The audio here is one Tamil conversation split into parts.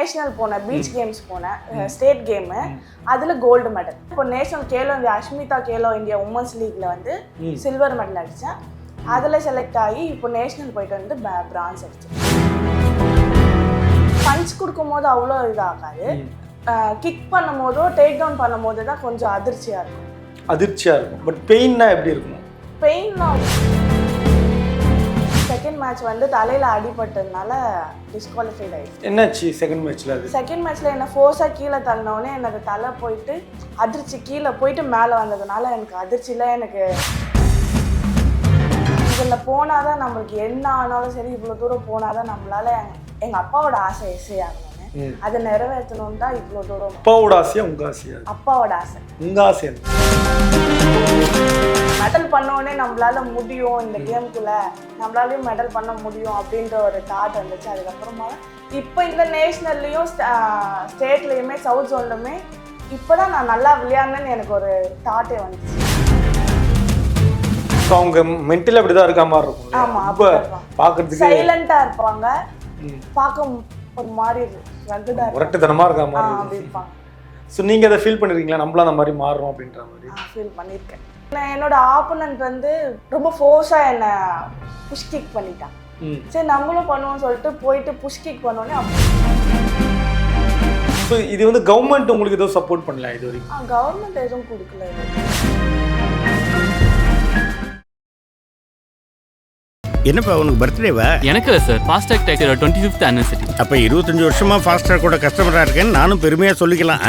நேஷனல் போனேன், பீச் கேம்ஸ் போனேன், ஸ்டேட் கேமு, அதில் கோல்டு மெடல். இப்போ national Khelo India Ashmita Khelo India women's லீக்ல வந்து சில்வர் மெடல் அடித்தேன். அதில் செலக்ட் ஆகி இப்போ நேஷனல் போயிட்டு வந்து பிரான்ஸ் அடித்தேன். பஞ்ச் கொடுக்கும் போது அவ்வளோ இதாகாது, கிக் பண்ணும் போதோ டேக் டவுன் பண்ணும் போது தான் கொஞ்சம் அதிர்ச்சியாக இருக்கும். பட் பெயின்னா எப்படி இருக்கும்? பெயின்னா செகண்ட் மேட்ச் வந்து தலையில் அடிபட்டதுனால டிஸ்குவாலிஃபைட் ஆயிடுச்சு. என்னாச்சு செகண்ட் மேட்ச்ல? செகண்ட் மேட்ச்ல என்ன ஃபோர்ஸாக கீழே தள்ளினோடனே எனக்கு தலை போயிட்டு அதிர்ச்சி கீழே போயிட்டு மேலே வந்ததுனால எனக்கு அதிர்ச்சியில் எனக்கு இதில் போனால் தான் நம்மளுக்கு என்ன ஆனாலும் சரி, இவ்வளோ தூரம் போனால் தான் நம்மளால எங்கள் அப்பாவோட ஆசை எஸ்ஐ ஆகணும்னு, அதை நிறைவேற்றணும் தான் இவ்வளோ தூரம். அப்பாவோட ஆசையா உங்கள் ஆசையா? அப்பாவோட ஆசை. உங்கள் ஆசை மெடல் பண்ணோடனே நம்மளால முடியும், இந்த கேமுக்குள்ள நம்மளாலையும் மெடல் பண்ண முடியும் அப்படின்ற ஒரு தாட் வந்துச்சு. அதுக்கப்புறமா இப்போ இந்த நேஷ்னல்லையும் ஸ்டேட்லேயுமே சவுத் ஜோன்லையுமே இப்போ தான் நான் நல்லா விளையாடுனேன்னு எனக்கு ஒரு தாட்டே வந்துச்சு. அவங்க மென்டலி அப்படி தான் இருக்க மாதிரி இருக்கும். ஆமாம், அப்போ பார்க்கறதுக்கு சைலண்டாக இருப்பாங்க, பார்க்க ஒரு மாதிரி உரட்டுத்தனமாக இருக்க மாதிரி அப்படி இருப்பாங்க. ஸோ நீங்கள் அதை ஃபீல் பண்ணிருக்கீங்களா, நம்மளும் அந்த மாதிரி மாறுறோம் அப்படின்ற மாதிரி? ஃபீல் பண்ணியிருக்கேன். என்னோட ஆப்போனன்ட் வந்து ரொம்ப ஃபோர்ஸாக என்னை புஷ் கிக் பண்ணிட்டான். சரி நம்மளும் பண்ணுவோம்னு சொல்லிட்டு போயிட்டு புஷ் கிக் பண்ணோன்னே. ஸோ இது வந்து கவர்மெண்ட் உங்களுக்கு எதுவும் சப்போர்ட் பண்ணல இது வரைக்கும்? கவர்மெண்ட் எதுவும் கொடுக்கல. என்னப்பா உனக்கு பர்த்டேவா? எனக்கு இல்லை சார், ஃபாஸ்டாக் டேக்கரோட 25th anniversary. அப்போ 25 வருஷமா ஃபாஸ்டாக் கூட கஸ்டமராக இருக்கேன்னு நானும் பெருமையாக சொல்லிக்கலாம்.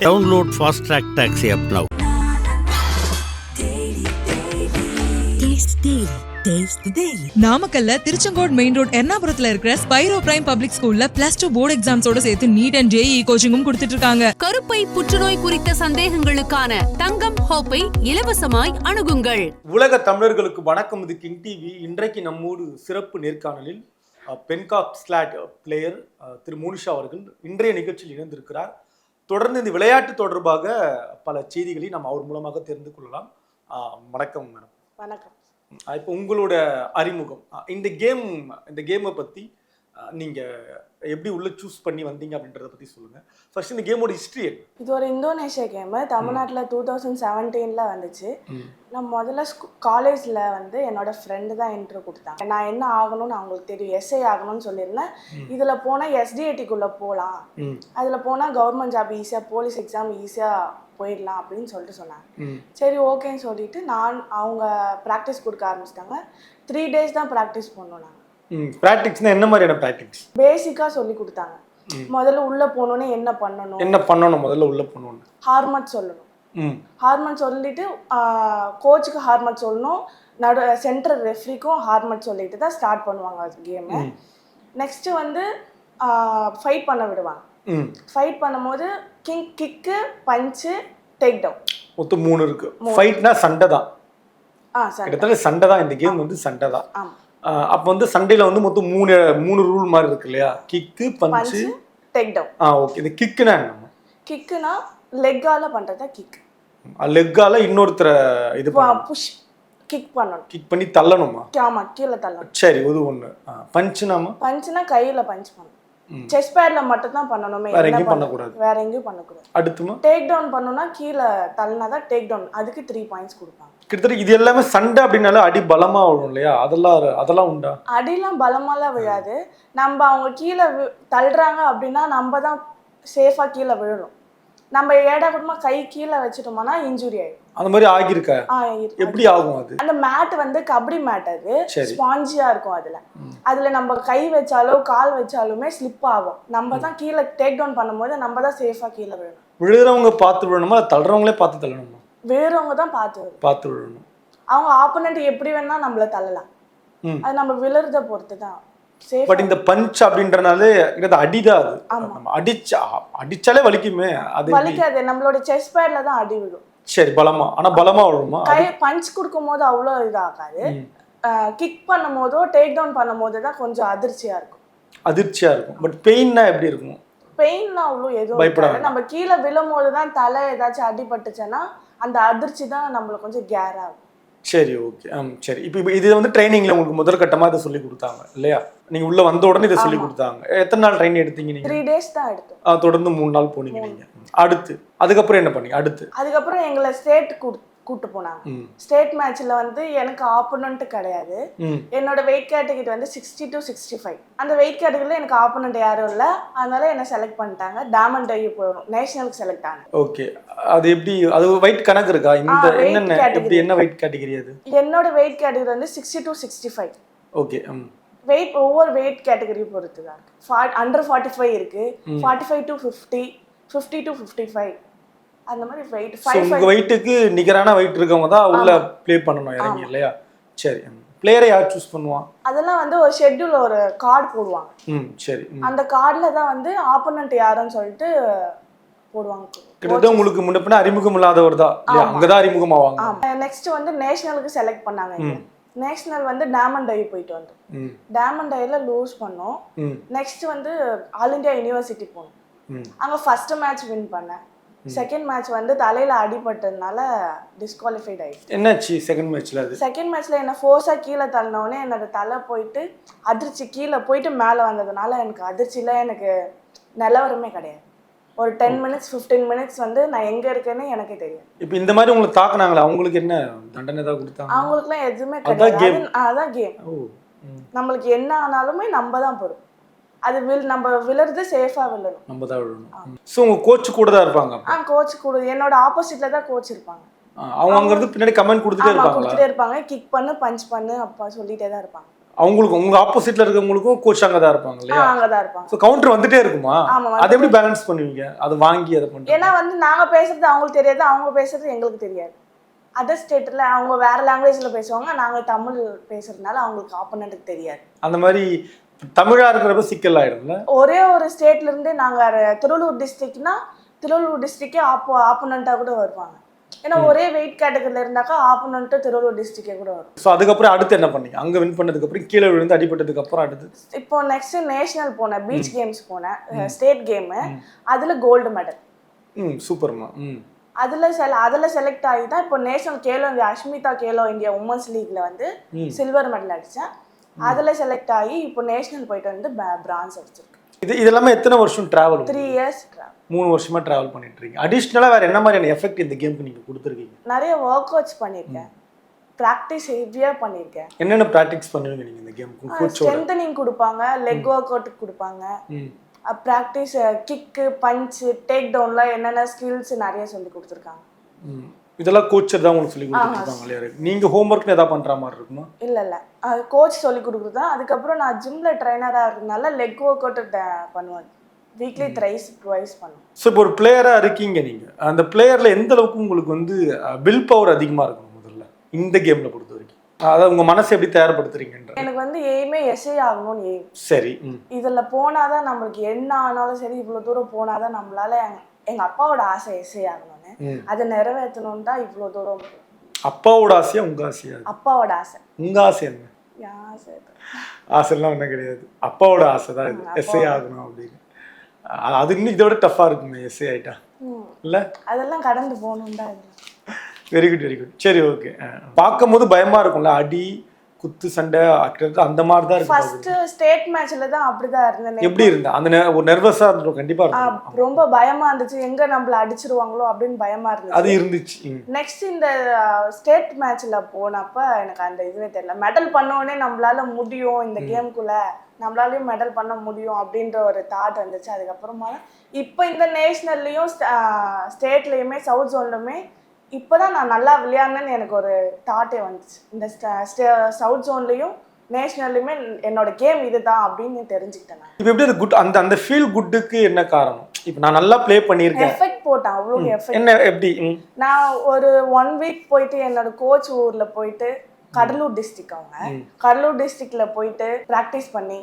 Download Fastrack taxi app now. நாமக்கல்ல திருச்செங்கோடு மெயின் ரோட் எர்ணாபுரத்துல இருக்கிற ஸ்பைரோ பிரைம் பப்ளிக் ஸ்கூல்ல +2 போர்டு எக்ஸாம்ஸோட சேர்த்து நீட் அண்ட் ஜேஇ கோச்சிங்கும் கொடுத்துட்டு இருக்காங்க. கருப்பை புற்றுநோய் குறித்த சந்தேகங்களுக்கான தங்கம் ஹோப்பை இலவசமாய் அணுகுங்கள். உலக தமிழர்களுக்கு வணக்கம். இது கிங் டிவி. இன்றைக்கு நம்மோடு சிறப்பு நேர்காணலில் பென்காக் ஸ்லாட் பிளேயர் திரு மோனிஷா அவர்கள் இன்றைய நிகழ்ச்சியில் இணைந்திருக்கிறார். தொடர்ந்து இந்த விளையாட்டு தொடர்பாக பல செய்திகளை நாம் அவர் மூலமாக தெரிந்து கொள்ளலாம். வணக்கம் மேடம். வணக்கம். இப்போ உங்களோட அறிமுகம், இந்த கேமை பற்றி நீங்கள் எப்படி உள்ள சூஸ் பண்ணி வந்தீங்க அப்படின்றத பற்றி சொல்லுங்கள். ஃபர்ஸ்ட் இந்த கேமோட ஹிஸ்ட்ரி. இது ஒரு இந்தோனேஷியா கேமு, தமிழ்நாட்டில் 2017 வந்துச்சு. நான் முதல்ல காலேஜில் வந்து என்னோட ஃப்ரெண்டு தான் என்ட்ரு கொடுத்தாங்க. நான் என்ன ஆகணும்னு அவங்களுக்கு தெரியும், எஸ்ஐ ஆகணும்னு சொல்லியிருந்தேன். இதில் போனால் எஸ்டிஐடிக்குள்ளே போகலாம், அதில் போனால் கவர்மெண்ட் ஜாப் ஈஸியாக, போலீஸ் எக்ஸாம் ஈஸியாக போயிடலாம் அப்படின்னு சொல்லிட்டு சொன்னாங்க. சரி ஓகேன்னு சொல்லிட்டு அவங்க ப்ராக்டிஸ் கொடுக்க ஆரம்பிச்சிட்டாங்க. 3 days தான் ப்ராக்டிஸ் பண்ணோம். நாங்கள் ப்ராக்டிஸ்னா என்ன மாதிரியான ப்ராக்டிஸ்? பேசிக்காக சொல்லி கொடுத்தாங்க. முதல்ல உள்ளே போனோன்னே என்ன பண்ணணும், முதல்ல உள்ளே போகணும், ஹார்மட் சொல்லணும். ஹார்மட் சொல்லிட்டு கோச்சுக்கு ஹார்மட் சொல்லணும், சென்ட்ரல் ரெஃப்ரிக்கும் ஹார்மட் சொல்லிட்டு தான் ஸ்டார்ட் பண்ணுவாங்க கேமு. நெக்ஸ்ட்டு வந்து ஃபைட் பண்ண விடுவாங்க. ஃபைட் பண்ணும்போது கிக்கு, பஞ்சு, டேக் டவுன் மொத்தம் 3 இருக்கு. ஃபைட்னா சண்டை தான், கிட்டத்தட்ட சண்டை தான். இந்த கேம் வந்து சண்டை தான். அப்போ வந்து சண்டையில் வந்து மொத்தம் 3 ரூல் மாதிரி இருக்கு இல்லையா? கிக்கு, பஞ்சு, டேக் டவுன். ஓகே. இந்த கிக்குனா என்ன? கிக்குனா லெக்கால பண்றதா கிக். லெக்கால இன்னொருத்தரை இது புஷ் கிக் பண்ணணும், கிக் பண்ணி தள்ளணுமா? ஆமா, கீழே தள்ளணும். சரி, அது ஒன்று. பஞ்சுனா கையில பஞ்ச் பண்ணணும். செஸ்ட் பேட்ல மட்டும் தான் பண்ணணுமே, வேற எங்கேயும் பண்ணக்கூடாது. வேற எங்கேயும் பண்ணக்கூடாது. அடுத்துமா டேக் டவுன் பண்ணணும்னா கீழே தள்ளினாதான் டேக் டவுன், அதுக்கு 3 points கொடுப்பாங்க. கிட்டத்தட்ட இது எல்லாமே சண்டை அப்படின்னால அடி பலமா விழும் இல்லையா? அதெல்லாம் உண்டா? அடிலாம் பலமாலாம் விழாது. நம்ம அவங்க கீழே தள்ளுறாங்க அப்படின்னா நம்ம தான் சேஃபா கீழே விழணும். நம்ம ஏடாகூடமா கை கீழே வச்சுட்டோம்னா இன்ஜுரி ஆயிடும். அந்த மாதிரி ஆகியிருக்கா? எப்படி ஆகும் அது? அந்த மேட் வந்து கபடி மேட், அது ஸ்பாஞ்சியா இருக்கும். அதுல நம்ம கை வச்சாலோ கால் வச்சாலுமே ஸ்லிப் ஆகும். நம்ம தான் கீழே டேக் டவுன் பண்ணும்போது நம்ம தான் சேஃபா கீழே விழணும். விழுறவங்க பார்த்து விழணுமா, தள்ளுறவங்களே பார்த்து தள்ளணுமா? விழுறவங்க தான் பார்த்து விழணும். அவங்க ஆப்போனன்ட் எப்படி வேணா நம்மள தள்ளலாம், அது நம்ம விழுறத பொறுத்து தான். பட் இந்த பஞ்ச் அப்படின்றனாலே அடிதான். அது நம்ம அடிச்சாலே வலிக்குமே. அது வலிக்காது, நம்மளோட செஸ்ட் பேட்ல தான் அடி விழும். சரி, பலமா விழுமா? பஞ்ச் கொடுக்கும் போது அவ்வளோ இதாகாது. கிக் பண்ணும் போதோ டேக் டவுன் பண்ணும் போது தான் கொஞ்சம் அதிர்ச்சியா இருக்கும். பட் பெயின்னா எப்படி இருக்கும்? பெயின்னா அவ்வளோ எதுவும் பயப்படாது. நம்ம கீழே விழும் போது தான் தலை ஏதாச்சும் அடிபட்டுச்சுன்னா அந்த அதிர்ச்சி தான் நம்மளுக்கு கொஞ்சம் கேர் ஆகும். சரி ஓகே சரி. இப்போ இது வந்து ட்ரைனிங்ல உங்களுக்கு முதல் கட்டமா இதை சொல்லி கொடுத்தாங்க இல்லையா? நீங்க உள்ள வந்த உடனே இதை சொல்லி கொடுத்தாங்க. எத்தனை நாள் ட்ரைனிங் எடுத்தீங்க நீங்க? 3 days தான் எடுத்தோம். தொடர்ந்து 3 நாள் போனீங்க நீங்க. அடுத்து அதுக்கப்புறம் என்ன பண்ணீங்க? அதுக்கப்புறம் எங்களை ஸ்டேட் கூட்டு போனாங்க. ஸ்டேட் மேட்ச்ல வந்து எனக்கு ஆப்போனன்ட் கிடையாது. என்னோட வெயிட் கேட்டகரி வந்து 60 to 65. அந்த வெயிட் கேட்டகரியில எனக்கு ஆப்போனன்ட் யாரும் இல்ல. அதனால என்ன செலக்ட் பண்ணிட்டாங்க. டாமண்ட் ஐ போறோம் நேஷனலுக்கு செலக்ட் ஆனேன். ஓகே. அது எப்படி? அது வெயிட் கணக்கு இருக்கா? இந்த என்னென்ன எப்படி என்ன வெயிட் கேட்டகரி அது? என்னோட வெயிட் கேட்டகரி வந்து 60 to 65. ஓகே. வெயிட் ஒவ்வொரு வெயிட் கேட்டகரி பொறுத்து தான் இருக்கு. அண்டர் 45 இருக்கு, 45 to 50, 50 to 55. அந்த மாதிரி வெயிட் 5 உங்க வெயிட்டுக்கு நிகரான வெயிட் இருக்கவங்க தான் உள்ள ப்ளே பண்ணணும் இறங்கி இல்லையா? சரி. பிளேயரை யார் சூஸ் பண்ணுவான்? அதெல்லாம் வந்து ஒரு ஷெட்யூல், ஒரு கார்டு போடுவாங்க. சரி. அந்த கார்டுல தான் வந்து ஆப்போனன்ட் யாருன்னு சொல்லிட்டு போடுவாங்க. கிட்டத்தட்ட உங்களுக்கு முன்னப்பின அறிமுகம் இல்லாதவர் தான் இல்லையா? அங்கதான் அறிமுகமாவாங்க. நெக்ஸ்ட் வந்து நேஷனலுக்கு செலக்ட் பண்ணாங்க. நேஷனல் வந்து டாமண்ட் ஐ போயிட்டு வந்தோம். டாமண்ட் ஐல லூஸ் பண்ணோம். நெக்ஸ்ட் வந்து ஆல் இந்தியா யூனிவர்சிட்டி போனோம். அங்க ஃபர்ஸ்ட் மேட்ச் வின் பண்ணேன். செகண்ட் மேட்ச் வந்து தலையில அடிபட்டதுனால டிஸ்குவாலிஃபைட் ஆயிடுச்சு. என்னாச்சு செகண்ட் மேட்ச்ல? அது செகண்ட் மேட்ச்ல என்ன ஃபோர்ஸா கீழே தள்ளினோடனே என்னோட தலை போயிட்டு அதிர்ச்சி கீழே போயிட்டு மேலே வந்ததுனால எனக்கு அதிர்ச்சியில எனக்கு நிலவரமே கிடையாது. ஒரு 10 minutes 15 minutes வந்து நான் எங்க இருக்கேன்னு எனக்கே தெரியும். இப்போ இந்த மாதிரி உங்களுக்கு தாக்குனாங்களா? அவங்களுக்கு என்ன தண்டனை தான் கொடுத்தாங்க? அவங்களுக்குலாம் எதுவுமே கிடையாது. அதான் கேம். நம்மளுக்கு என்ன ஆனாலுமே நம்ம தான் போறோம். அது நம்ம விழுறது சேஃபா விழணும். நம்ம தான் விழணும். சோ உங்க கோச் கூட தான் இருப்பாங்க? கோச் கூட என்னோட ஆப்போசிட்ல தான் கோச் இருப்பாங்க. அவங்க அங்க இருந்து பின்னாடி கமெண்ட் கொடுத்துட்டே இருப்பாங்க. கிக் பண்ணு, பஞ்ச் பண்ணு அப்பா சொல்லிட்டே தான் இருப்பாங்க. அவங்களுக்கு உங்க ஆப்போசிட்ல இருக்கவங்களுக்கும் கோச் அங்க தான் இருப்பாங்க இல்லையா? அங்க தான் இருப்பாங்க. சோ கவுண்டர் வந்துட்டே இருக்குமா? அதை எப்படி பேலன்ஸ் பண்ணுவீங்க? அது வாங்கி அதை பண்ணுங்க. ஏன்னா வந்து நாங்க பேசுறது அவங்களுக்கு தெரியாது, அவங்க பேசுறது எங்களுக்கு தெரியாது. அதர் ஸ்டேட்ல அவங்க வேற லாங்குவேஜ்ல பேசுவாங்க, நாங்க தமிழ் பேசுறதுனால அவங்களுக்கு ஆப்போனன்ட்க்கு தெரியாது. அந்த மாதிரி தமிழா இருக்கிறப்ப சிக்கல் ஆயிடும்ல. ஒரே ஒரு ஸ்டேட்ல இருந்து நாங்க திருவள்ளூர் டிஸ்ட்ரிக்ட்னா திருவள்ளூர் டிஸ்ட்ரிக்டே ஆப்போனண்டா கூட வருவாங்க. ஏன்னா ஒரே வெயிட் கேட்டகரியில இருந்தாக்கா ஆப்போனன்ட் திருவள்ளூர் டிஸ்ட்ரிக்டே கூட வரும். ஸோ அதுக்கப்புறம் அடுத்து என்ன பண்ணீங்க? அங்க வின் பண்ணதுக்கு அப்புறம் கீழே விழுந்து அடிபட்டதுக்கு அப்புறம் அடுத்து இப்போ நெக்ஸ்ட் நேஷனல் போனேன், பீச் கேம்ஸ் போனேன், ஸ்டேட் கேம். அதுல கோல்டு மெடல். சூப்பர்மா. அதுல செலக்ட் ஆகி தான் இப்போ national Khelo India Ashmita Khelo India women's லீக்ல வந்து சில்வர் மெடல் அடிச்சேன். அதுல செலக்ட் ஆகி இப்போ நேஷனல் போயிட்டு வந்து பிரான்ஸ் அடிச்சிருக்கேன். இதெல்லாமே எத்தனை வருஷம் டிராவல்? 3 years 3 வருஷமா டிராவல் பண்ணிட்டு இருக்கீங்க. அடிஷனலா வேற என்ன மாதிரியான எஃபெக்ட் இந்த கேமுக்கு நீங்க கொடுத்துருக்கீங்க? நிறைய ஒர்க் அவுட்ஸ் பண்ணிருக்கேன், பிராக்டிஸ் ஹெவியா பண்ணிருக்கேன். என்னென்ன பிராக்டிஸ் பண்ணுவீங்க நீங்க இந்த கேமுக்கு? கோச்சோட ஸ்ட்ரெங்தனிங் கொடுப்பாங்க, லெக் ஒர்க் அவுட் கொடுப்பாங்க, பிராக்டிஸ் கிக், பஞ்ச், டேக் டவுன்ல என்னென்ன ஸ்கில்ஸ் நிறைய சொல்லி கொடுத்துருக்காங்க. இதெல்லாம் கோச்சர் தான் உங்களுக்கு சொல்லி கொடுத்துருக்காங்க இல்லையா? நீங்க ஹோம்ஒர்க்னு ஏதாவது பண்ற மாதிரி இருக்குமா? இல்ல கோச் சொல்லி கொடுக்குறதா. அதுக்கப்புறம் நான் ஜிம்ல ட்ரைனரா இருக்கனால லெக் ஒர்க் அவுட் பண்ணுவேன். வீக்லி twice பண்ணுவேன். ஸோ இப்போ ஒரு பிளேயரா இருக்கீங்க நீங்க, அந்த பிளேயர்ல எந்த அளவுக்கு உங்களுக்கு வந்து வில் பவர் அதிகமா இருக்கணும் முதல்ல இந்த கேம்ல பொறுத்த வரைக்கும்? அதாவது உங்க மனசை எப்படி தயார்படுத்துறீங்கன்ற? எனக்கு வந்து எய்மே எஸ்ஐ ஆகணும்னு எய்ம். சரி. இதுல போனாதான் நம்மளுக்கு என்ன ஆனாலும் சரி, இவ்வளவு தூரம் போனாதான் நம்மளால எங்க அப்பாவோட ஆசை எஸ்ஐ ஆகணும்னு, அதை நிறைவேற்றணும் தான் இவ்வளவு தூரம். அப்பாவோட ஆசையா உங்க ஆசையா? அப்பாவோட ஆசை. உங்க ஆசை என்ன? ஆசை ஆசைலாம் ஒன்றும் கிடையாது, அப்பாவோட ஆசை தான் இது, எஸ்ஐ ஆகணும் அப்படின்னு. அது இன்னும் இதோட டஃபா இருக்குமே எஸ்ஐ ஆயிட்டா இல்ல? அதெல்லாம் கடந்து போகணும் தான். Very good very good. சரி ஓகே. பார்க்கும் போது பயமா இருக்கும்ல, அடி குத்து சண்டை அந்த மாதிரி தான் இருக்கு. ஃபர்ஸ்ட் ஸ்டேட் மேட்ச்ல தான் அப்படிதான் இருந்தேன். எப்படி இருந்தா? அந்த ஒரு நர்வஸா இருந்துரும் கண்டிப்பா இருக்கும். ரொம்ப பயமா இருந்துச்சு, எங்க நம்மள அடிச்சிருவாங்களோ அப்படின்னு பயமா இருந்துச்சு. அது இருந்துச்சு. நெக்ஸ்ட் இந்த ஸ்டேட் மேட்ச்ல போனப்ப எனக்கு அந்த இதுவே தெரியல. மெடல் பண்ணோடனே நம்மளால முடியும், இந்த கேமுக்குள்ள நம்மளாலையும் மெடல் பண்ண முடியும் அப்படின்ற ஒரு தாட் வந்துச்சு. அதுக்கப்புறமா இப்போ இந்த நேஷனல்லையும் ஸ்டேட்லயுமே சவுத் ஜோன்லுமே இப்போதான் நான் நல்லா விளையாடுனேன்னு எனக்கு ஒரு தாட்டே வந்துச்சு. இந்த சவுத் ஜோன்லையும் நேஷனல்லையுமே என்னோட கேம் இதுதான் அப்படின்னு தெரிஞ்சுக்கிட்டேன். இப்போ எப்படி அது குட், அந்த ஃபீல் குட்டுக்கு என்ன காரணம்? இப்போ நான் நல்லா ப்ளே பண்ணியிருக்கேன், எஃபெக்ட் போட்டேன். அவ்வளோ எஃபெக்ட் என்ன எப்படி? நான் ஒரு 1 week போயிட்டு என்னோட கோச் ஊர்ல போயிட்டு, கடலூர் டிஸ்ட்ரிக்ட், அவங்க கடலூர் டிஸ்ட்ரிக்ட்ல போயிட்டு ப்ராக்டிஸ் பண்ணி,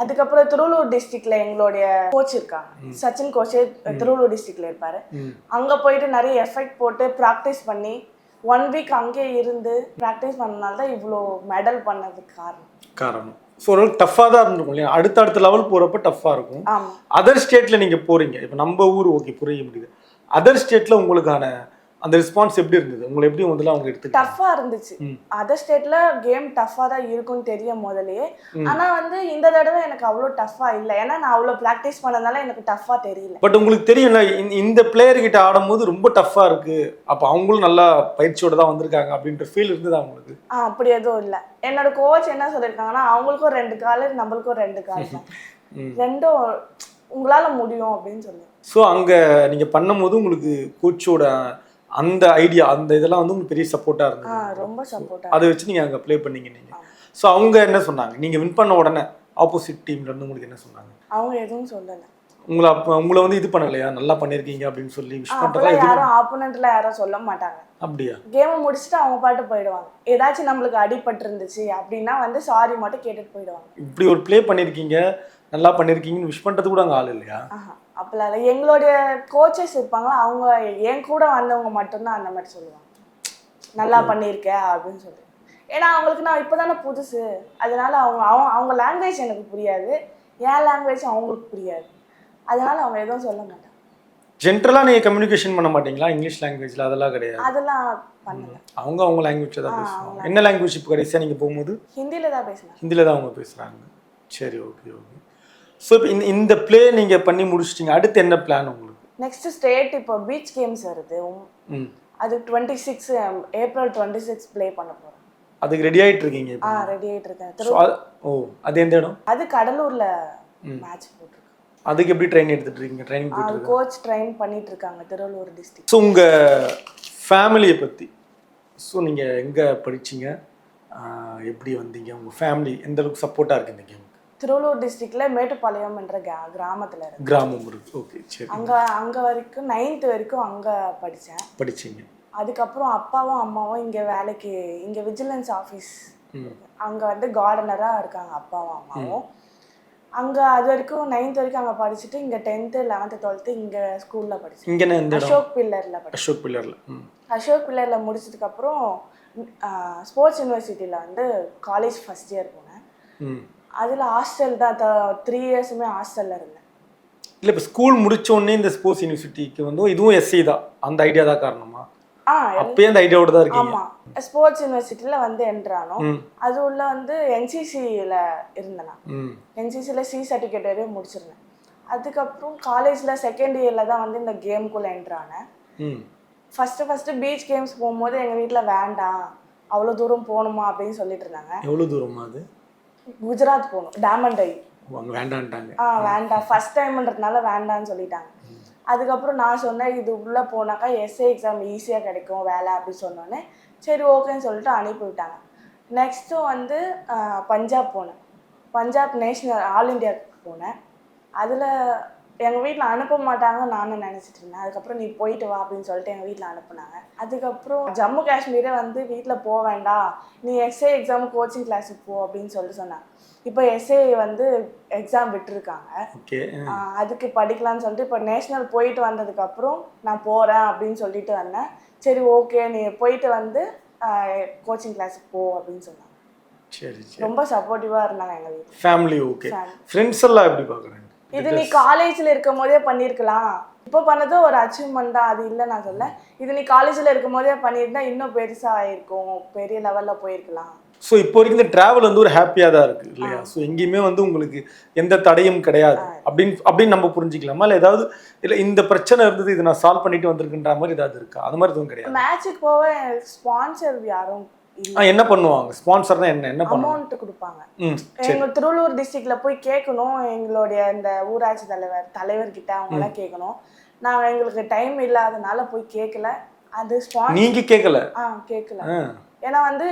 அதுக்கப்புறம் திருவள்ளூர் டிஸ்ட்ரிக்ட்ல எங்களுடைய கோச் இருக்காங்க, சச்சின் கோச் திருவள்ளூர் டிஸ்ட்ரிக்ட்ல இருப்பாரு. அங்க போயிட்டு நிறைய எஃபெக்ட் போட்டு ப்ராக்டிஸ் பண்ணி 1 week அங்கே இருந்து ப்ராக்டிஸ் பண்ணனால தான் இவ்வளோ மெடல் பண்ணதுக்கு காரணம். ஸோ ஒரு டஃப்பாக தான் இருந்திருக்கும் இல்லையா? அடுத்த லெவல் போகிறப்ப டஃப்பாக இருக்கும். அதர் ஸ்டேட்டில் நீங்கள் போகிறீங்க, இப்போ நம்ம ஊர் ஓகே புரிய முடியுது. அதர் ஸ்டேட்டில் உங்களுக்கான அந்த ரெஸ்பான்ஸ் எப்படி இருந்தது? உங்களை எப்படி முதல்ல அவங்க எடுத்துக்கிட்டாங்க? டஃப்பாக இருந்துச்சு. அதர் ஸ்டேட்ல கேம் டஃப்பாக தான் இருக்கும்னு தெரியும் முதல்லயே. ஆனா வந்து இந்த தடவை எனக்கு அவ்வளோ டஃப்பாக இல்லை, ஏன்னா நான் அவ்வளோ ப்ராக்டிஸ் பண்ணதுனால எனக்கு டஃப்பாக தெரியல. பட் உங்களுக்கு தெரியும்ல இந்த பிளேயர் கிட்ட ஆடும்போது ரொம்ப டஃப்பா இருக்கு, அப்ப அவங்களும் நல்லா பயிற்சியோட தான் வந்திருக்காங்க அப்படின்ற ஃபீல் இருந்தது அவங்களுக்கு? அப்படி எதுவும் இல்லை. என்னோட கோச் என்ன சொல்லியிருக்காங்கன்னா, அவங்களுக்கும் 2 கால் நம்மளுக்கும் 2 கால் தான், ரெண்டும் உங்களால முடியும் அப்படின்னு சொல்லி. ஸோ அங்க நீங்க பண்ணும்போது உங்களுக்கு கோச்சோட அந்த ஐடியா அந்த இதெல்லாம் வந்து உங்களுக்கு பெரிய சப்போர்ட்டா இருந்தது? ரொம்ப சப்போர்ட்டா. அதை வச்சு நீங்க அங்க ப்ளே பண்ணீங்க நீங்க. ஸோ அவங்க என்ன சொன்னாங்க நீங்க வின் பண்ண உடனே ஆப்போசிட் டீம்ல இருந்து உங்களுக்கு என்ன சொன்னாங்க? அவங்க எதுவும் சொல்லலை. உங்களை வந்து இது பண்ணலையா, நல்லா பண்ணிருக்கீங்க அப்படின்னு சொல்லி விஷ் பண்றதா? யாரும் ஆப்போனன்ட்ல யாரும் சொல்ல மாட்டாங்க. அப்படியா? கேமை முடிச்சுட்டு அவங்க பாட்டு போயிடுவாங்க. ஏதாச்சும் நம்மளுக்கு அடிபட்டு இருந்துச்சு அப்படின்னா வந்து சாரி மட்டும் கேட்டுட்டு போயிடுவாங்க. இப்படி ஒரு ப்ளே பண்ணிருக்கீங்க, நல்லா பண்ணிருக்கீங்கன்னு விஷ் பண்றது கூட அங்க ஆள் இல்லையா? அப்பெல்லாம் இல்லை. எங்களுடைய கோச்சஸ் இருப்பாங்களா, அவங்க என் கூட வந்தவங்க மட்டும்தான் அந்த மாதிரி சொல்லுவாங்க, நல்லா பண்ணியிருக்க அப்படின்னு சொல்லி. ஏன்னா அவங்களுக்கு நான் இப்போதானே புதுசு, அதனால அவங்க லாங்குவேஜ் எனக்கு புரியாது, என் லாங்குவேஜ் அவங்களுக்கு புரியாது, அதனால அவங்க எதுவும் சொல்ல மாட்டாங்க. ஜென்ரலா நீங்க கம்யூனிகேஷன் பண்ண மாட்டீங்களா இங்கிலீஷ் லாங்குவேஜ்ல? அதெல்லாம் கிடையாது. அதெல்லாம் பண்ணல. அவங்க லாங்குவேஜ் தான் பேசுவாங்க. என்ன லாங்குவேஜ் இப்போ கடைசியா நீங்க போகும்போது? ஹிந்தியில தான் பேசுனாங்க. ஹிந்தியில தான் அவங்க பேசுறாங்க. சரி, ஓகே ஓகே. ஸோ இப்போ இந்த ப்ளே நீங்க பண்ணி முடிச்சிட்டீங்க, அடுத்து என்ன பிளான் உங்களுக்கு? நெக்ஸ்ட் ஸ்டேட் இப்போ பீச் கேம்ஸ் வருது, அது 26 ஏப்ரல் 26 ப்ளே பண்ண போறேன். அதுக்கு ரெடி ஆயிட்டு இருக்கீங்க? ரெடி ஆயிட்டு இருக்கேன். அது எந்த இடம்? அது கடலூர்ல மேட்ச் போட்டுருக்கு. அதுக்கு எப்படி ட்ரெயின் எடுத்துட்டு இருக்கீங்க? ட்ரைனிங் போயிட்டு இருக்கு. கோச் ட்ரெயின் பண்ணிட்டு இருக்காங்க திருவள்ளூர் டிஸ்ட்ரிக்ட். ஸோ உங்க ஃபேமிலியை பத்தி, ஸோ நீங்க எங்க படிச்சீங்க, எப்படி வந்தீங்க, உங்க ஃபேமிலி எந்த அளவுக்கு சப்போர்ட்டா இருக்கு இந்த கேம்? திருவள்ளூர் டிஸ்ட்ரிக்ட்ல மேட்டுப்பாளையம் என்ற கிராமத்துல இருக்கு. கிராமம் இருக்கு. ஓகே, சரி. அங்க வரைக்கும் 9th வரைக்கும் அங்க படிச்சீங்க. அதுக்கப்புறம் அப்பாவும் அம்மாவும் இங்க வேலைக்கு, இங்க விஜிலன்ஸ் ஆஃபீஸ் அங்க வந்து கார்டனரா இருக்காங்க அப்பாவும் அம்மாவும். அங்க அது வரைக்கும் 9th வரைக்கும் அங்க படிச்சுட்டு இங்க 10th 11th 12th இங்க ஸ்கூல்ல படிச்சேன். இங்க எந்த இடம்? அசோக் பில்லர்ல படிச்சேன். அசோக் பில்லர்ல முடிச்சதுக்கு அப்புறம் ஸ்போர்ட்ஸ் யூனிவர்சிட்டியில வந்து காலேஜ் ஃபர்ஸ்ட் இயர் போனேன். அதுல ஹாஸ்டல் தான் 3 இயர்ஸுமே ஹாஸ்டல்ல இருந்தேன். இல்லை, இப்போ ஸ்கூல் முடிச்ச உடனே இந்த ஸ்போர்ட்ஸ் யூனிவர்சிட்டிக்கு வந்து இதுவும் எஸ்சி தான், அந்த ஐடியா தான் காரணமா? அப்பயே அந்த ஐடியாவோட தான் இருக்கீங்க? ஆமா, ஸ்போர்ட்ஸ் யூனிவர்சிட்டியில வந்து என்ட்ரானோ, அது உள்ள வந்து என்சிசியில இருந்தேன். என்சிசியில C சர்டிஃபிகேட் வரையும் முடிச்சிருந்தேன். அதுக்கப்புறம் காலேஜ்ல செகண்ட் இயர்ல தான் வந்து இந்த கேமுக்குள்ள என்ட்ரானேன். ஃபர்ஸ்ட் பீச் கேம்ஸ் போகும்போது எங்க வீட்டில் வேண்டாம், அவ்வளோ தூரம் போகணுமா அப்படின்னு சொல்லிட்டு இருந்தாங்க. எவ்வளோ தூரமா அது? குஜராத் போகணும், டாமண்டை. வேண்டான்ட்டாங்க. வேண்டாம், ஃபர்ஸ்ட் டைம்ன்றதுனால வேண்டான்னு சொல்லிட்டாங்க. அதுக்கப்புறம் நான் சொன்னேன், இது உள்ளே போனாக்கா எஸ்ஏ எக்ஸாம் ஈஸியாக கிடைக்கும் வேலை அப்படின்னு சொன்னோன்னே சரி ஓகேன்னு சொல்லிட்டு அனுப்பிவிட்டாங்க. நெக்ஸ்ட்டு வந்து பஞ்சாப் போனேன். பஞ்சாப் நேஷ்னல் ஆல் இண்டியாவுக்கு போனேன். அதில் எங்கள் வீட்டில் அனுப்ப மாட்டாங்கன்னு நானும் நினச்சிட்டு இருந்தேன். அதுக்கப்புறம் நீ போயிட்டு வா அப்படின்னு சொல்லிட்டு எங்கள் வீட்டில் அனுப்புனாங்க. அதுக்கப்புறம் ஜம்மு காஷ்மீரே வந்து வீட்டில் போக வேண்டாம், நீ எஸ்ஏ எக்ஸாம் கோச்சிங் கிளாஸுக்கு போ அப்படின்னு சொல்லிட்டு சொன்னாங்க. இப்போ எஸ்ஏ வந்து எக்ஸாம் விட்டுருக்காங்க, அதுக்கு படிக்கலான்னு சொல்லிட்டு இப்போ நேஷ்னல் போயிட்டு வந்ததுக்கப்புறம் நான் போகிறேன் அப்படின்னு சொல்லிட்டு வந்தேன். சரி ஓகே, நீ போயிட்டு வந்து கோச்சிங் கிளாஸுக்கு போ அப்படின்னு சொன்னாங்க. சரி, ரொம்ப சப்போர்ட்டிவாக இருந்தாங்க எங்கள் வீட்டில். Family okay. ஃப்ரெண்ட்ஸ் எல்லாம் எப்படி பார்க்குறாங்க? இது நீ காலேஜில் இருக்கும் போதே பண்ணியிருக்கலாம், இப்போ பண்ணது ஒரு அச்சீவ்மெண்ட் தான், அது இல்லை நான் சொல்ல. இது நீ காலேஜில் இருக்கும் போதே பண்ணியிருந்தா இன்னும் பெருசாக ஆயிருக்கும், பெரிய லெவலில் போயிருக்கலாம். ஸோ இப்போ வரைக்கும் இந்த ட்ராவல் வந்து ஒரு ஹாப்பியாக தான் இருக்குது இல்லையா? ஸோ எங்கேயுமே வந்து உங்களுக்கு எந்த தடையும் கிடையாது அப்படின்னு நம்ம புரிஞ்சுக்கலாமா? இல்லை ஏதாவது இல்லை இந்த பிரச்சனை இருந்தது, இது நான் சால்வ் பண்ணிட்டு வந்திருக்குன்ற மாதிரி ஏதாவது இருக்கா? அது மாதிரி எதுவும் கிடையாது. மேட்சுக்கு போக ஸ்பான்சர் யாரும் என்ன பண்ணுவாங்க? ஸ்பான்சர்னா என்ன அமௌண்ட் கொடுப்பாங்க. எங்க திருவள்ளூர் டிஸ்ட்ரிக்ட்ல போய் கேட்கணும், எங்களுடைய இந்த ஊராட்சி தலைவர்கிட்ட அவங்களாம் கேட்கணும். நான் எங்களுக்கு டைம் இல்லாதனால போய் கேட்கல. அது ஸ்பான்சர். நீங்க கேட்கல? கேட்கல. ஏன்னா வந்து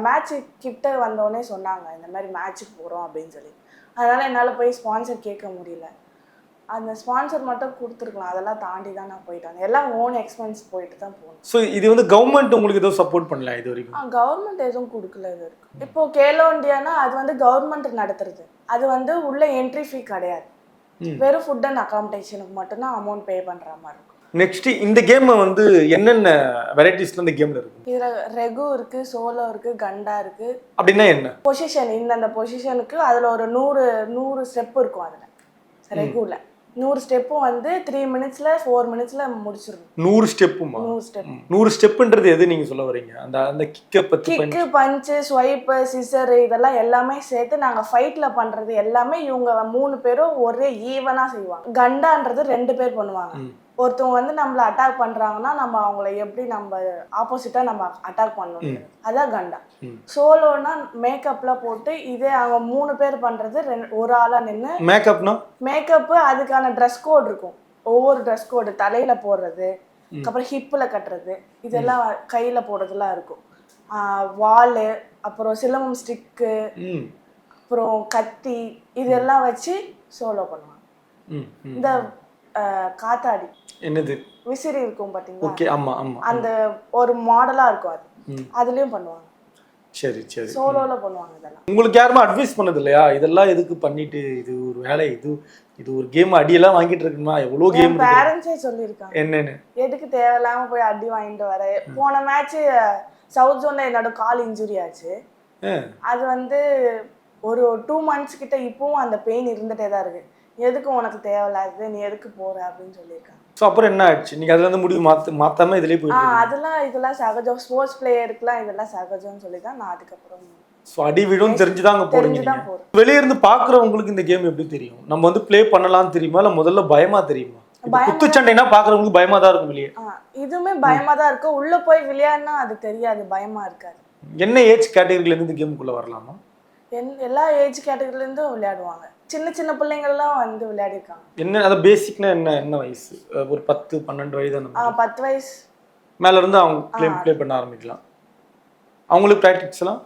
மேட்ச் கிட்ட வந்தோடனே சொன்னாங்க இந்த மாதிரி மேட்சுக்கு போகிறோம் அப்படின்னு சொல்லி, அதனால் என்னால் போய் ஸ்பான்சர் கேட்க முடியல. அந்த ஸ்பான்சர் மட்டும் கொடுத்துருக்கலாம், அதெல்லாம் தாண்டி தான் நான் போயிட்டு வந்தேன். எல்லாம் ஓன் எக்ஸ்பென்ஸ் போயிட்டு தான் போகணும். ஸோ இது வந்து கவர்மெண்ட் உங்களுக்கு எதுவும் சப்போர்ட் பண்ணல இது வரைக்கும்? கவர்மெண்ட் எதுவும் கொடுக்கல இது வரைக்கும். இப்போ கேலோ இண்டியானா அது வந்து கவர்மெண்ட் நடத்துறது, அது வந்து உள்ள என்ட்ரி ஃபீ கிடையாது, வெறும் ஃபுட் அண்ட் அகாமடேஷனுக்கு மட்டும்தான் அமௌண்ட் பே பண்ணுற மாதிரி இருக்கும். நெக்ஸ்ட் இந்த கேம் வந்து என்னென்ன வெரைட்டிஸ்ல இந்த கேம்ல இருக்கு? இதுல ரெகு இருக்கு, சோலோ இருக்கு, கண்டா இருக்கு. அப்படின்னா என்ன? பொசிஷன், இந்த பொசிஷனுக்கு அதுல ஒரு 100 ஸ்டெப் இருக்கும். அதுல ரெகுல 100 ஸ்டெப்பும் வந்து 3 மினிட்ஸ்ல 4 மினிட்ஸ்ல முடிச்சிடணும். 100 ஸ்டெப்புமா? 100 ஸ்டெப். 100 ஸ்டெப்புன்றது எது நீங்க சொல்ல வரீங்க? அந்த கிக்கை பத்தி கிக்கு, பஞ்சு, ஸ்வைப்பு, சிசர் இதெல்லாம் எல்லாமே சேர்த்து நாங்கள் ஃபைட்டில் பண்ணுறது எல்லாமே இவங்க 3 பேரும் ஒரே ஈவனாக செய்வாங்க. கண்டான்றது 2 பேர் பண்ணுவாங்க. ஒருத்தவங்க வந்து நம்மளை அட்டாக் பண்ணுறாங்கன்னா நம்ம அவங்கள எப்படி நம்ம ஆப்போசிட்டாக நம்ம அட்டாக் பண்ணணும், அதான் கண்டா. சோலோனா மேக்கப்லாம் போட்டு இதே அவங்க 3 பேர் பண்ணுறது ஒரு ஆளாக நின்று. மேக்கப்னா? மேக்கப்பு அதுக்கான ட்ரெஸ் கோட் இருக்கும். ஒவ்வொரு ட்ரெஸ் கோடு தலையில் போடுறது, அப்புறம் ஹிப்பில் கட்டுறது, இதெல்லாம் கையில் போடுறதுலாம் இருக்கும். வாலு, அப்புறம் சிலம்பம் ஸ்டிக்கு, அப்புறம் கத்தி, இதெல்லாம் வச்சு சோலோ பண்ணுவாங்க. இந்த காத்தாடி என்னது விசிறி இருக்கும் பாத்தீங்களா? ஓகே, ஆமா ஆமா, அந்த ஒரு மாடலா இருக்கும் அது, அதுலயும் பண்ணுவாங்க. சரி சரி, சோலோல பண்ணுவாங்க. இதெல்லாம் உங்களுக்கு யாருமே அட்வைஸ் பண்ணது இல்லையா? இதெல்லாம் எதுக்கு பண்ணிட்டு, இது ஒரு வேலை, இது ஒரு கேம், அடியெல்லாம் வாங்கிட்டு இருக்குமா? எவ்வளவு கேம் பேரண்ட்ஸே சொல்லியிருக்காங்க என்னன்னு, எதுக்கு தேவையில்லாம போய் அடி வாங்கிட்டு வர. போன மேட்ச் சவுத் ஜோன்ல என்னோட கால் இன்ஜுரி ஆச்சு. அது வந்து ஒரு 2 months கிட்ட இப்பவும் அந்த பெயின் இருந்துட்டே தான் இருக்கு. எதுக்கு உனக்கு தேவையில்லாது, நீ எதுக்கு போற அப்படின்னு சொல்லியிருக்காங்க. ஸோ அப்புறம் என்ன ஆச்சு? நீங்க அதுல இருந்து முடிவு மாத்தாம இதுலயே போயிட்டு? இதெல்லாம் சகஜம், ஸ்போர்ட்ஸ் பிளேயருக்குலாம் இதெல்லாம் சகஜம்னு சொல்லி தான் நான் அதுக்கப்புறம் ஸோ அடி விடும் தெரிஞ்சுதான் அங்கே போறீங்க. வெளியே இருந்து பாக்குறவங்களுக்கு இந்த கேம் எப்படி தெரியும்? நம்ம வந்து ப்ளே பண்ணலாம்னு தெரியுமா, இல்லை முதல்ல பயமா தெரியுமா? குத்துச்சண்டைனா பாக்குறவங்களுக்கு பயமா தான் இருக்கும் இல்லையே? இதுவுமே பயமா தான் இருக்கும். உள்ள போய் விளையாடினா அது தெரியாது, பயமா இருக்காது. என்ன ஏஜ் கேட்டகரியில இருந்து கேமுக்குள்ள வரலாமா? எல்லா ஏஜ் கேட்டகரியில இருந்தும் விளையாடுவாங்க. சின்ன சின்ன பிள்ளைங்கள்லாம் வந்து விளையாடிருக்காங்க. என்ன அது பேசிக்னா என்ன வயசு? ஒரு 10-12 வயது அந்த மாதிரி? 10 வயசு மேல இருந்து அவங்க ப்ளே பண்ண ஆரம்பிக்கலாம். அவங்களுக்கு ப்ராக்டிஸ்லாம்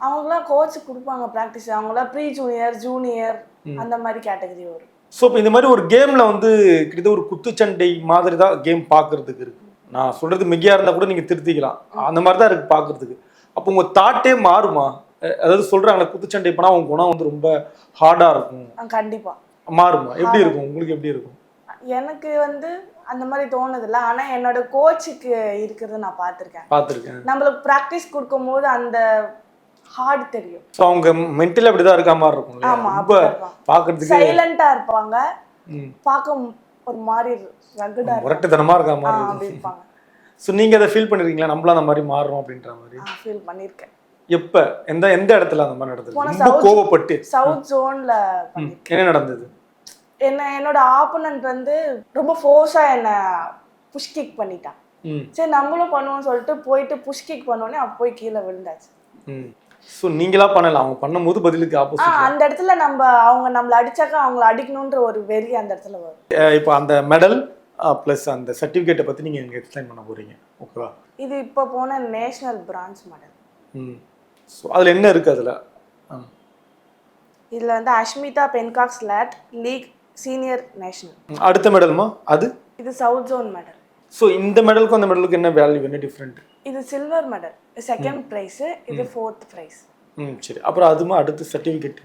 அவங்களாம் கோச் கொடுப்பாங்க ப்ராக்டிஸ். அவங்களாம் ப்ரீ ஜூனியர், ஜூனியர் அந்த மாதிரி கேட்டகரி வரும். ஸோ இப்போ இந்த மாதிரி ஒரு கேம்ல வந்து கிட்டத்தட்ட ஒரு குத்துச்சண்டை மாதிரி தான் கேம் பார்க்கறதுக்கு இருக்கு. நான் சொல்றது மிகையா இருந்தா கூட நீங்க திருத்திக்கலாம். அந்த மாதிரி தான் இருக்கு பார்க்கறதுக்கு. அப்போ உங்க தாட்டே மாறுமா? அதாவது சொல்றாங்க குத்துச்சண்டை பண்ணா உங்க குணம் வந்து ரொம்ப ஹார்டா இருக்கும். கண்டிப்பா மாறுமா? எப்படி இருக்கும் உங்களுக்கு? எப்படி இருக்கும்? எனக்கு வந்து அந்த மாதிரி தோணுதில்ல. ஆனா என்னோட கோச்சுக்கு இருக்கிறத நான் பார்த்துருக்கேன். நம்மளுக்கு ப்ராக்டிஸ் கொடுக்கும் போது அந்த ஹார்ட் தெரியும். ஸோ அவங்க மென்டலி அப்படிதான் இருக்க மாதிரி இருக்கும். ரொம்ப பார்க்கறதுக்கு சைலண்டா இருப்பாங்க, பார்க்க ஒரு மாதிரி ரகடா முரட்டுத்தனமா இருக்க மாதிரி இருப்பாங்க. ஸோ நீங்க அதை ஃபீல் பண்ணிருக்கீங்களா? நம்மளும் அந்த மாதிரி மாறுறோம் அப்படின்ற மாதிரி ஃபீல் பண்ணிருக்கேன். எப்ப எந்த இடத்துல அந்த மாதிரி நடந்தது? ரொம்ப கோவப்பட்டு சவுத் ஜோன்ல என்ன நடந்தது? என்னோட ஆப்போனன்ட் வந்து ரொம்ப ஃபோர்ஸா என்ன புஷ் கிக் பண்ணிட்டான். சரி நம்மளும் பண்ணுவோம்னு சொல்லிட்டு போயிட்டு புஷ் கிக் பண்ணோடனே அவ போய் கீழே விழுந்தாச்சு. ஸோ நீங்களா பண்ணல, அவங்க பண்ணும்போது பதிலுக்கு ஆப்போசிட். அந்த இடத்துல அவங்க நம்மள அடிச்சாக்கா அவங்கள அடிக்கணும்ன்ற ஒரு வெறி அந்த இடத்துல வரும். இப்போ அந்த மெடல் ப்ளஸ் அந்த சர்டிஃபிகேட்டை பத்தி நீங்க எங்க எக்ஸ்பிளைன் பண்ண போறீங்க, ஓகேவா? இது இப்போ போன நேஷனல் பிரான்ஸ் மெடல். ஸோ அதில் என்ன இருக்குது அதில்? இதில் வந்து Ashmita pencak silat league senior national. அடுத்த மெடல்மா அது? இது சவுத் ஜோன் மெடல். ஸோ இந்த மெடலுக்கும் அந்த மெடலுக்கு என்ன வேல்யூ, என்ன டிஃப்ரெண்ட்? இது சில்வர் மெடல், செகண்ட் ப்ரைஸ், இது 4th ப்ரைஸ். சரி, அப்புறம் அதுமா அடுத்து சர்டிஃபிகேட்?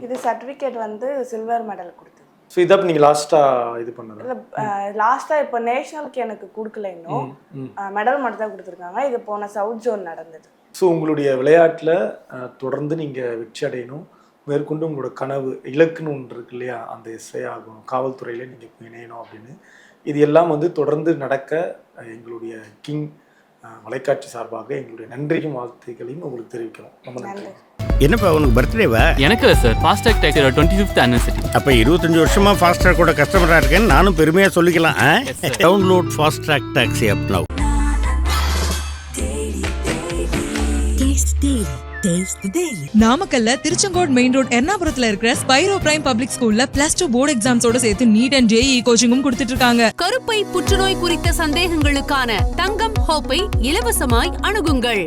இது சர்டிஃபிகேட் வந்து சில்வர் மெடல் கொடுத்தது. ஸோ இதான் நீங்கள் லாஸ்ட்டாக இது பண்ணது? இல்லை, லாஸ்ட்டாக இப்போ நேஷனலுக்கு எனக்கு கொடுக்கல, இன்னும் மெடல் மட்டும் தான் கொடுத்துருக்காங்க. இது போன சவுத் ஜோன் நடந்தது. ஸோ உங்களுடைய விளையாட்டில் தொடர்ந்து நீங்கள் வெற்றி அடையணும். மேற்கொண்டு உங்களோட கனவு இலக்குன்னு ஒன்று இருக்கு இல்லையா, அந்த எஸ்ஐ ஆகணும், காவல்துறையில் நீங்கள் இணையணும் அப்படின்னு, இது எல்லாம் வந்து தொடர்ந்து நடக்க எங்களுடைய கிங் வலைக்காட்சி சார்பாக எங்களுடைய நன்றியும் வாழ்த்துக்களையும் உங்களுக்கு தெரிவிக்கிறோம். ரொம்ப நன்றி. என்னப்பா உனக்கு பர்த்டேவா? எனக்கு சார் ஃபாஸ்டாக் டேக்கரோட 25th anniversary. அப்போ 25 வருஷமா ஃபாஸ்ட்ராக் கூட கஸ்டமராக இருக்கேன்னு நானும் பெருமையாக சொல்லிக்கலாம். Download Fastrack taxi app now. நாமக்கல்ல திருச்செங்கோடு மெயின் ரோட் எர்ணாபுரத்துல இருக்கிற ஸ்பைரோ பிரைம் பப்ளிக் ஸ்கூல்ல +2 போர்டு எக்ஸாம்ஸோட சேர்த்து நீட் அண்ட் ஜேஇ கோச்சிங்கும் கொடுத்துட்டு இருக்காங்க. கருப்பை புற்றுநோய் குறித்த சந்தேகங்களுக்கான தங்கம் ஹோப்பை இலவசமாய் அணுகுங்கள்.